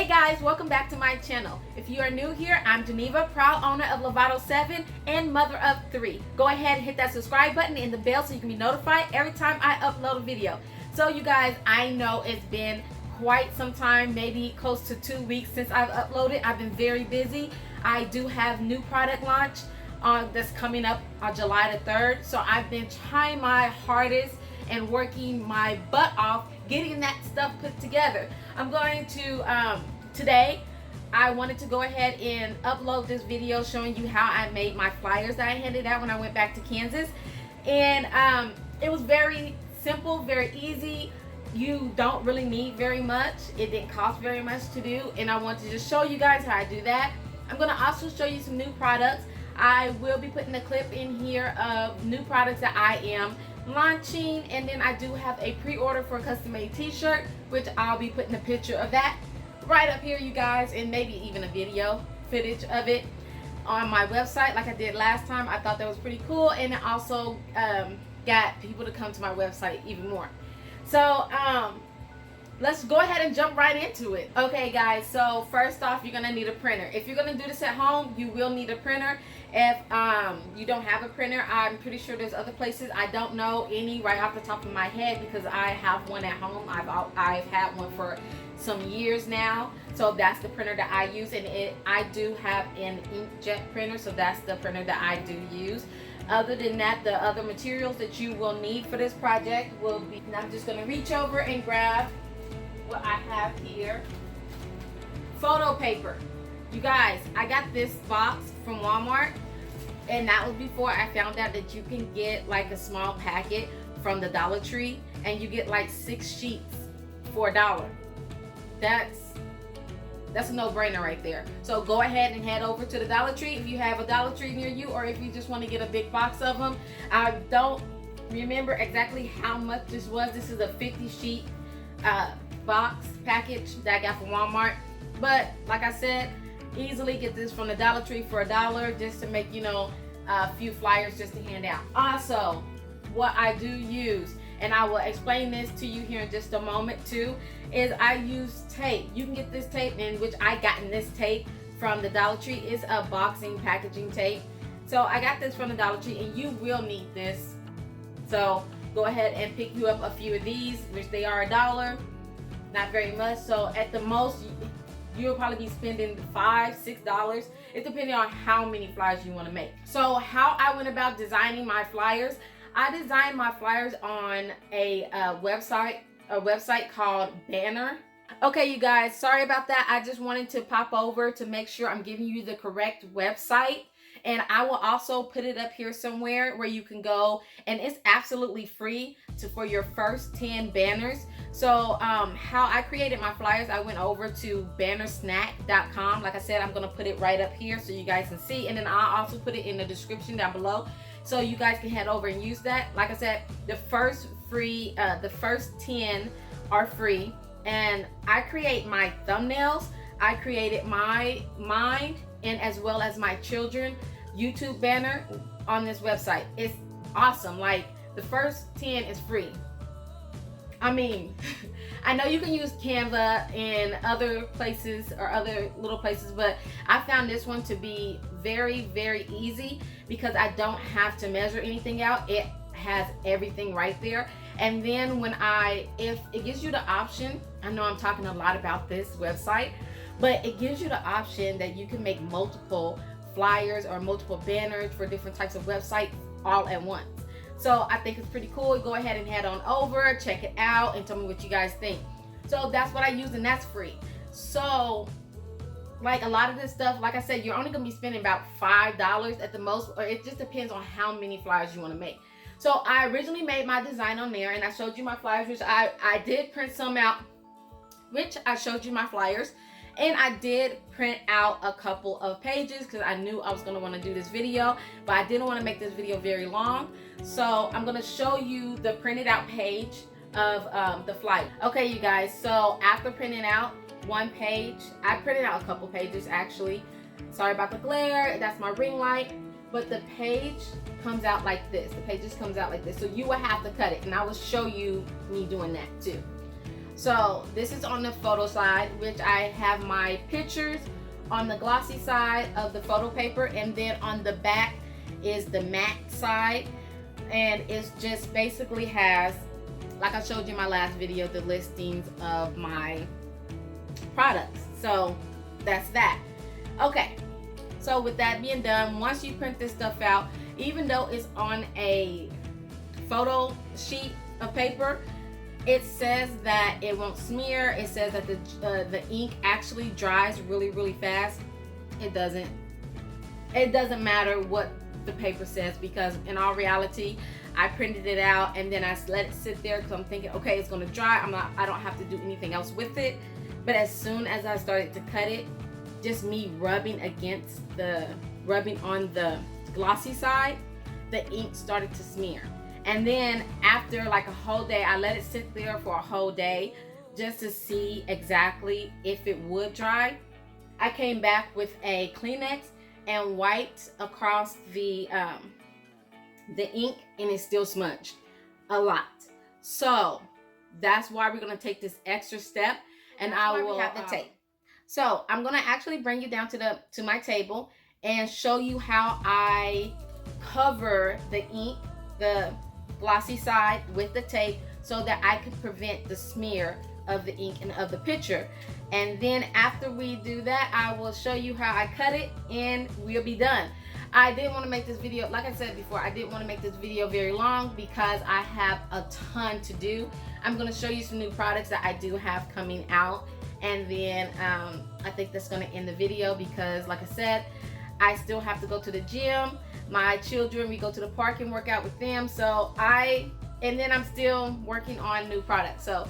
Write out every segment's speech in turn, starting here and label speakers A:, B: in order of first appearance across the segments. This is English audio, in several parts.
A: Hey guys, welcome back to my channel. If you are new here, I'm Geneva, proud owner of Lovato 7 and mother of 3. Go ahead and hit that subscribe button and the bell so you can be notified every time I upload a video. So you guys, I know it's been quite some time, maybe close to 2 weeks since I've uploaded. I've been very busy. I do have new product launch that's coming up on July the 3rd. So I've been trying my hardest and working my butt off getting that stuff put together. I'm going to, today, I wanted to go ahead and upload this video showing you how I made my flyers that I handed out when I went back to Kansas. And it was very simple, very easy. You don't really need very much. It didn't cost very much to do. And I want to just show you guys how I do that. I'm going to also show you some new products. I will be putting a clip in here of new products that I am launching, and then I do have a pre-order for a custom-made t-shirt, which I'll be putting a picture of that right up here, you guys, and maybe even a video footage of it on my website like I did last time. I thought that was pretty cool, and it also got people to come to my website even more. So let's go ahead and jump right into it. Okay guys, so first off, you're gonna need a printer. If you're gonna do this at home, you will need a printer. If you don't have a printer, I'm pretty sure there's other places. I don't know any right off the top of my head because I have one at home. I've had one for some years now. So that's the printer that I use, and I do have an inkjet printer, so that's the printer that I do use. Other than that, the other materials that you will need for this project will be, and I'm just gonna reach over and grab what I have here. Photo paper. You guys, I got this box from Walmart, and that was before I found out that you can get like a small packet from the Dollar Tree, and you get like 6 sheets for $1. That's a no-brainer right there. So go ahead and head over to the Dollar Tree if you have a Dollar Tree near you, or if you just want to get a big box of them. I don't remember exactly how much this was. This is a 50-sheet box package that I got from Walmart, but like I said, easily get this from the Dollar Tree for $1 just to make, you know, a few flyers just to hand out. Also, what I do use, and I will explain this to you here in just a moment too, is I use tape. You can get this tape, in which I gotten this tape from the Dollar Tree. It's a boxing packaging tape. So I got this from the Dollar Tree, and you will need this. So go ahead and pick you up a few of these, which they are $1. Not very much. So at the most, you'll probably be spending $5, $6. It depending on how many flyers you want to make. So how I went about designing my flyers, I designed my flyers on a website called Banner. Okay, you guys, sorry about that. I just wanted to pop over to make sure I'm giving you the correct website. And I will also put it up here somewhere where you can go, and it's absolutely free for your first 10 banners. So how I created my flyers, I went over to bannersnack.com. Like I said, I'm gonna put it right up here so you guys can see, and then I'll also put it in the description down below so you guys can head over and use that. Like I said, the first 10 are free, and I create my thumbnails. I created mine and as well as my children YouTube banner on this website. It's awesome. Like, the first 10 is free. I mean, I know you can use Canva and other places or other little places, but I found this one to be very, very easy because I don't have to measure anything out. It has everything right there. And then if it gives you the option, I know I'm talking a lot about this website, but it gives you the option that you can make multiple flyers or multiple banners for different types of websites all at once. So I think it's pretty cool. Go ahead and head on over, check it out, and tell me what you guys think. So that's what I use, and that's free. So like a lot of this stuff, like I said, you're only gonna be spending about $5 at the most, or it just depends on how many flyers you want to make. So I originally made my design on there, and I showed you my flyers, which I did print some out, which I showed you my flyers. And I did print out a couple of pages because I knew I was going to want to do this video, but I didn't want to make this video very long. So I'm going to show you the printed out page of the flyer. Okay, you guys, so after printing out one page, I printed out a couple pages actually. Sorry about the glare, that's my ring light. But the page comes out like this. The page just comes out like this. So you will have to cut it, and I will show you me doing that too. So this is on the photo side, which I have my pictures on the glossy side of the photo paper, and then on the back is the matte side, and it's just basically has, like I showed you in my last video, the listings of my products. So that's that. Okay, so with that being done, once you print this stuff out, even though it's on a photo sheet of paper, it says that it won't smear. It says that the ink actually dries really fast. It doesn't matter what the paper says, because in all reality, I printed it out and then I let it sit there because I'm thinking, okay, it's gonna dry. I don't have to do anything else with it. But as soon as I started to cut it, just me rubbing on the glossy side, the ink started to smear. And then after like a whole day, I let it sit there for a whole day just to see exactly if it would dry. I came back with a Kleenex and wiped across the ink, and it still smudged a lot. So that's why we're gonna take this extra step, and I will have the tape. So I'm gonna actually bring you down to my table and show you how I cover the ink, the glossy side, with the tape so that I could prevent the smear of the ink and of the picture. And then after we do that, I will show you how I cut it and we'll be done. I didn't want to make this video, like I said before, I didn't want to make this video very long because I have a ton to do. I'm going to show you some new products that I do have coming out, and then I think that's going to end the video because, like I said, I still have to go to the gym. My children, we go to the park and work out with them. And then I'm still working on new products. So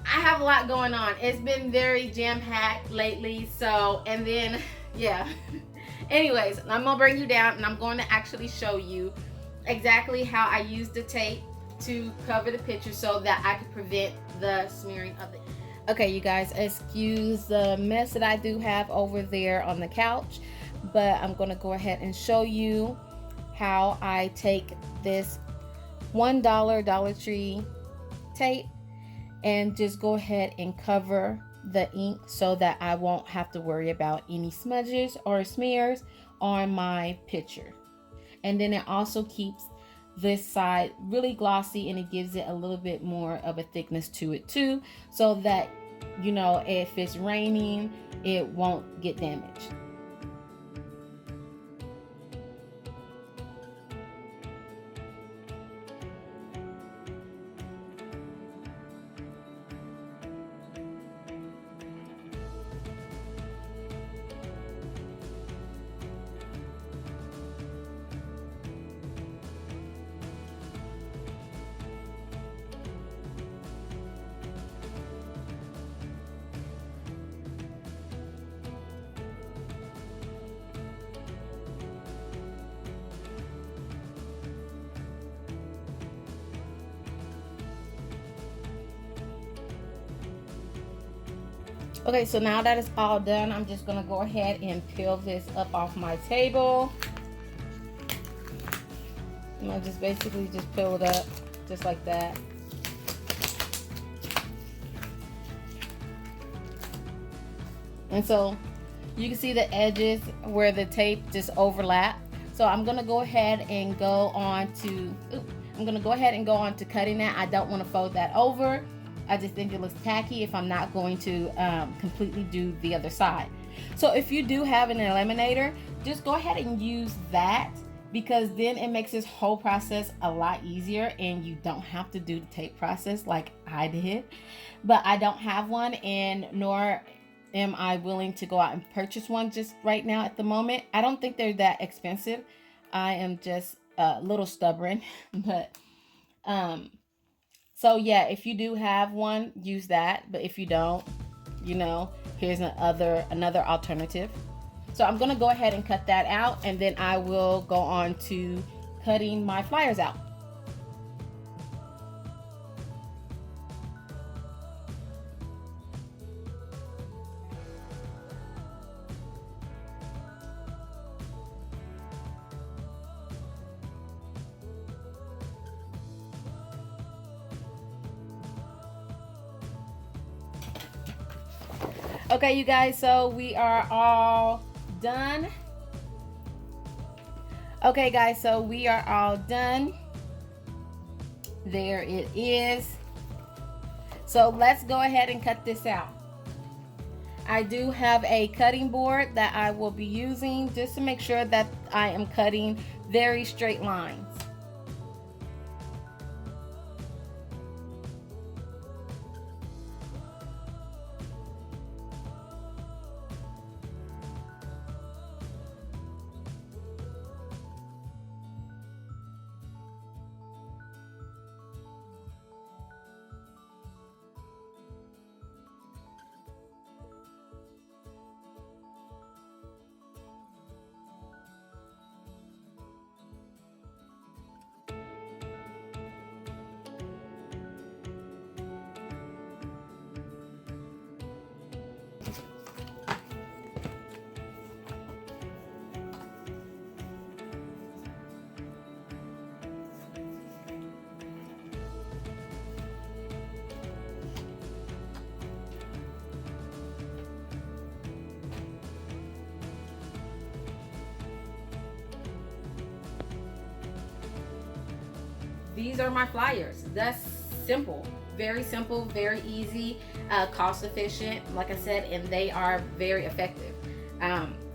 A: I have a lot going on. It's been very jam-packed lately. So, and then, yeah. Anyways, I'm gonna bring you down and I'm going to actually show you exactly how I use the tape to cover the picture so that I can prevent the smearing of it. Okay, you guys, excuse the mess that I do have over there on the couch, but I'm gonna go ahead and show you how I take this $1 Dollar Tree tape and just go ahead and cover the ink so that I won't have to worry about any smudges or smears on my picture. And then it also keeps this side really glossy, and it gives it a little bit more of a thickness to it too, so that, you know, if it's raining, it won't get damaged. Okay, so now that it's all done, I'm just gonna go ahead and peel this up off my table. And I just basically just peel it up just like that. And so you can see the edges where the tape just overlap. So I'm gonna go ahead and go on to cutting that. I don't want to fold that over. I just think it looks tacky if I'm not going to completely do the other side. So if you do have an eliminator, just go ahead and use that, because then it makes this whole process a lot easier and you don't have to do the tape process like I did. But I don't have one, and nor am I willing to go out and purchase one just right now at the moment. I don't think they're that expensive. I am just a little stubborn, but so yeah, if you do have one, use that. But if you don't, you know, here's another alternative. So I'm gonna go ahead and cut that out, and then I will go on to cutting my flyers out. Okay, you guys, so we are all done. Okay, guys, so we are all done. There it is. So let's go ahead and cut this out. I do have a cutting board that I will be using just to make sure that I am cutting very straight lines. These are my flyers. That's simple, very easy, cost efficient, like I said, and they are very effective.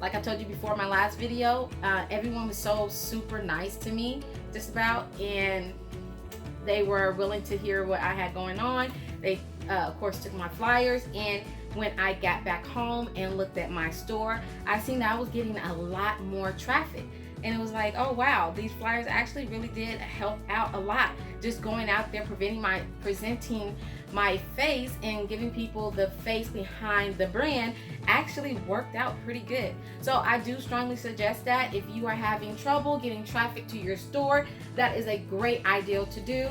A: Like I told you before my last video, everyone was so super nice to me, just about, and they were willing to hear what I had going on. They, of course, took my flyers, and when I got back home and looked at my store, I seen that I was getting a lot more traffic. And it was like, oh wow, these flyers actually really did help out a lot. Just going out there, presenting my face and giving people the face behind the brand actually worked out pretty good. So I do strongly suggest that if you are having trouble getting traffic to your store, that is a great idea to do.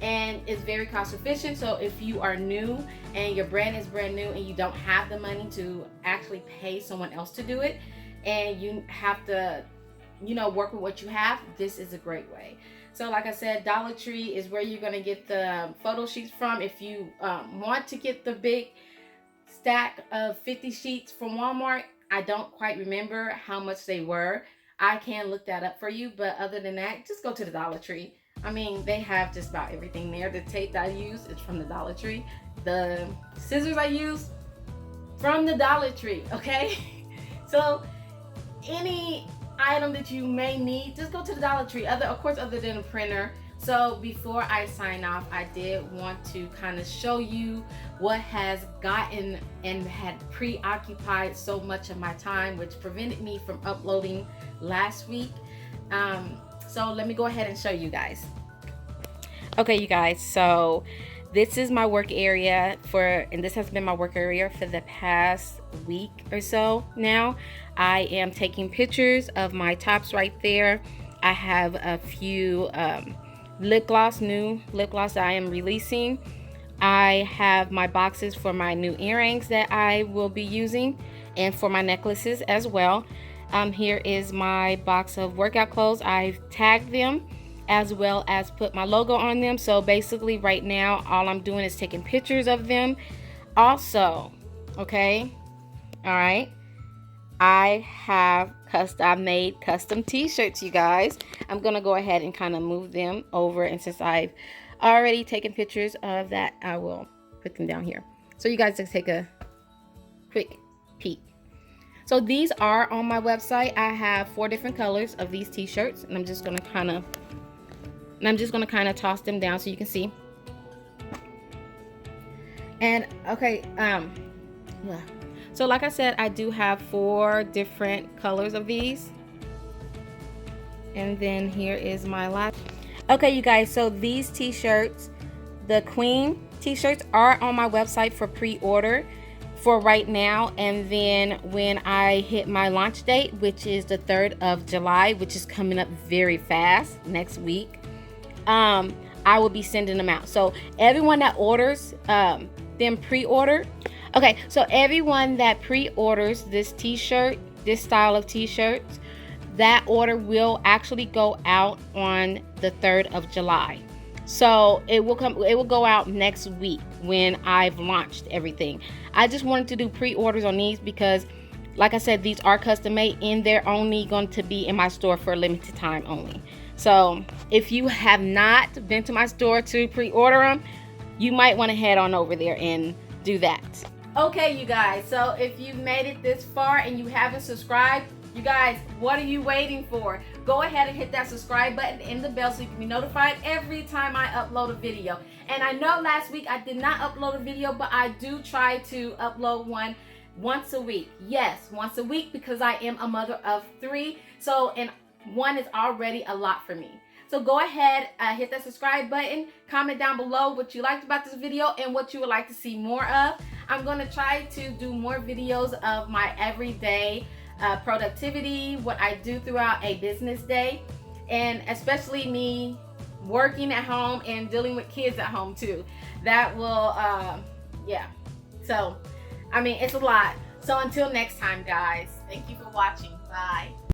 A: And it's very cost efficient. So if you are new and your brand is brand new and you don't have the money to actually pay someone else to do it, and you have to, you know, work with what you have, this is a great way. So like I said, Dollar Tree is where you're going to get the photo sheets from. If you want to get the big stack of 50 sheets from Walmart, I don't quite remember how much they were. I can look that up for you, but other than that, just go to the Dollar Tree. I mean, they have just about everything there. The tape that I use is from the Dollar Tree. The scissors I use, from the Dollar Tree, okay? So any item that you may need, just go to the Dollar Tree, of course, other than a printer. So before I sign off, I did want to kind of show you what has gotten and had preoccupied so much of my time, which prevented me from uploading last week. So let me go ahead and show you guys. Okay, you guys, so this is my work area and this has been my work area for the past week or so now. I am taking pictures of my tops right there. I have a few new lip gloss that I am releasing. I have my boxes for my new earrings that I will be using, and for my necklaces as well. Here is my box of workout clothes. I've tagged them as well as put my logo on them. So basically right now all I'm doing is taking pictures of them. Also, okay, all right, I've made custom t-shirts, you guys. I'm gonna go ahead and kind of move them over, and since I've already taken pictures of that, I will put them down here so you guys can take a quick peek. So these are on my website. I have 4 different colors of these t-shirts, and I'm just gonna kind of toss them down so you can see. And okay, yeah. So like I said, I do have 4 different colors of these. And then here is my last. Okay, you guys, so these t-shirts, the Queen t-shirts, are on my website for pre-order for right now. And then when I hit my launch date, which is the 3rd of July, which is coming up very fast next week, I will be sending them out. So everyone that orders them pre-order. Okay, so everyone that pre-orders this t-shirt, this style of t-shirts, that order will actually go out on the 3rd of July. So it will go out next week when I've launched everything. I just wanted to do pre-orders on these because, like I said, these are custom made and they're only going to be in my store for a limited time only. So if you have not been to my store to pre-order them, you might want to head on over there and do that. Okay, you guys, so if you've made it this far and you haven't subscribed, you guys, what are you waiting for? Go ahead and hit that subscribe button and the bell so you can be notified every time I upload a video. And I know last week I did not upload a video, but I do try to upload one once a week. Yes, once a week, because I am a mother of 3. So, and one is already a lot for me. So go ahead, hit that subscribe button, comment down below what you liked about this video and what you would like to see more of. I'm going to try to do more videos of my everyday productivity, what I do throughout a business day, and especially me working at home and dealing with kids at home too. That will, yeah. So, I mean, it's a lot. So until next time, guys, thank you for watching. Bye.